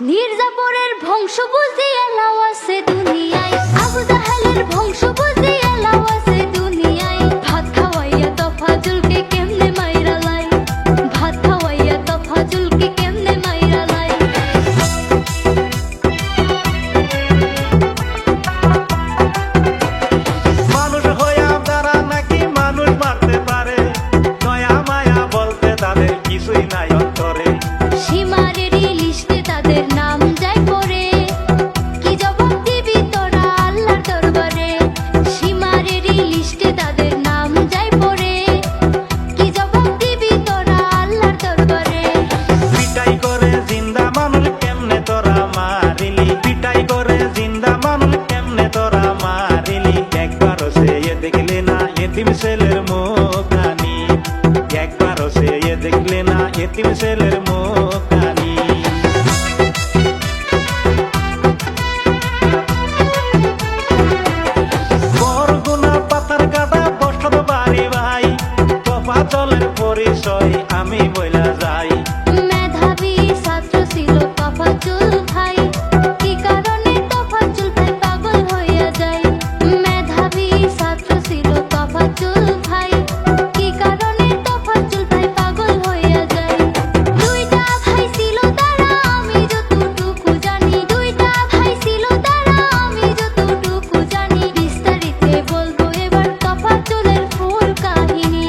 মির্জাপুরের বংশ বুঝি এলাও আছে দুনিয়ায়, আবু জাহেলের বংশ বুঝি এলাও আছে দুনিয়ায়। ভাত খাওয়াইয়া তফাজুলকে কেমনে মাইরা লাই, ভাত খাওয়াইয়া তফাজুলকে কেমনে মাইরা লাই। মানুষ হইয়া তারা নাকি মানুষ মারতে পারে, দয়া মায়া বলতে তাদের কিছুই নাই অন্তরে। সীমারেরই লিস্টে তাদের নাম যায় পড়ে, কি জবাব দিবি তোরা আল্লাহর দরবারে। সীমারেরই লিস্টে তাদের নাম যায় পড়ে, কি জবাব দিবি তোরা আল্লাহর দরবারে। পিটাই করে জিন্দা মানুষ কেমনে তোরা মারিলি, পিটাই করে জিন্দা মানুষ কেমনে তোরা মারিলি। একবারও সে দেখলে না এতিম ছেলের মুখখানি, একবারও সে দেখলে না এতিম ছেলের মুখখানি। বরগুনা পাতার কাটা বসত বাড়ি ভাই, তফাজলের পরিচয় আমি বইলা যাই। মেধাবী ছাত্র ছিল তফাজ্জল ভাই, কি কারণে তফাজ্জল ভাই পাগল হইয়া যায়। মেধাবী ছাত্র ছিল তফাজ্জল ভাই, কি কারণে তফাজ্জল ভাই পাগল হইয়া যায়। দুইটা ভাই ছিল তারা আমি যতটুকু জানি, দুইটা ভাই ছিল তারা আমি যতটুকু জানি। বিস্তারিতে বলবো এবার তফাজ্জলের ফুল কাহিনী,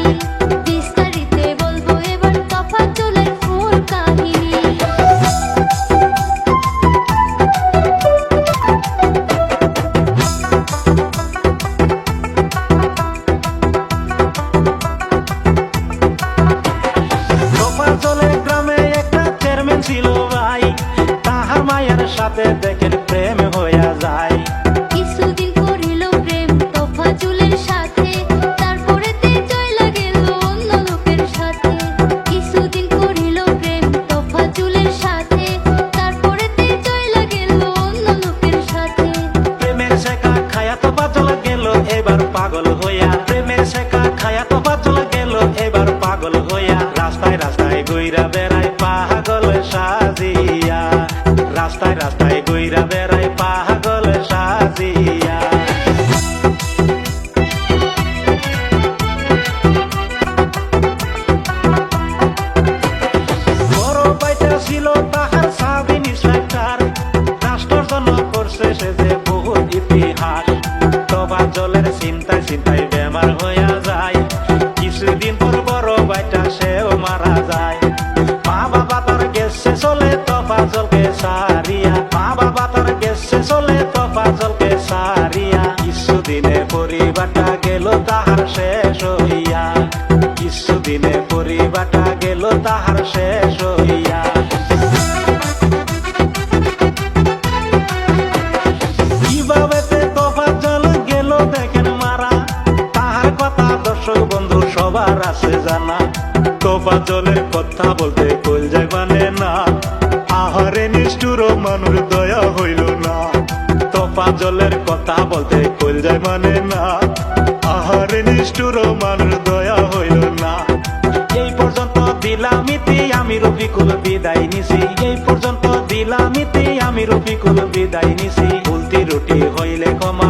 বিস্তারিতে বলবো এবার তফাজ্জলের ফুল কাহিনী। তফাজলের গ্রামে একটা চেয়ারম্যান ছিল ভাই, তাহার মায়ের সাথে দেখেন প্রেম হইয়া যায়। কিছুদিন করিল প্রেম তফাজ্জলের সাথে, তারপরেতে চইলা গেল অন্য লোকের সাথে। কিছুদিন করিল প্রেম তফাজ্জলের সাথে, তারপরেতে চইলা গেল অন্য লোকের সাথে। প্রেমের শেখা খায়া তফাজল গেল এবার পাগল হইয়া, প্রেমের শেখা খায়া তফাজল গেল এবার পাগল হইয়া। রাস্তায় রাস্তায় গইরা বেড়ায় পাগল সাজিয়া, রাস্তায় রাস্তায় গইরা বেড়ায় পাগল সাজিয়া। বড় বাইটা ছিল তাহার স্বাধীন ইন্সপেক্টর, রাষ্ট্রের জন্য করছে সে যে বহু ইতিহাস। তফাজলের চিন্তায় চিন্তায় বেমার হইয়া যায়, কিছুদিন পর বড় বাইটা সেও মারা যায়। মা বাবা তার গেছে চলে তফাজলকে সারিয়া, মা বাবা তার গেছে চলে তফাজলকে সারিয়া। কিছুদিনে পরিবারটা গেল তাহার শেষ হইয়া, কিছুদিনে পরিবারটা গেল তাহার শেষ হইয়া। কিভাবে তফাজল গেল দেখেন মারা, তাহার কথা দর্শক বন্ধু সবার আছে জানা। তফাজলের কথা বলতে কলজায় মানে না, আহারে নিষ্ঠুর মানুষ দয়া হইল না। তফাজলের কথা বলতে কলজায় মানে না, আহারে নিষ্ঠুর মানুষ দয়া হইল না। এই পর্যন্ত দিলাম ইতি আমি রফিকুল বিদায় নিছি, এই পর্যন্ত দিলাম ইতি আমি রফিকুল বিদায় নিছি। ভুল ত্রুটি হইলে ক্ষমা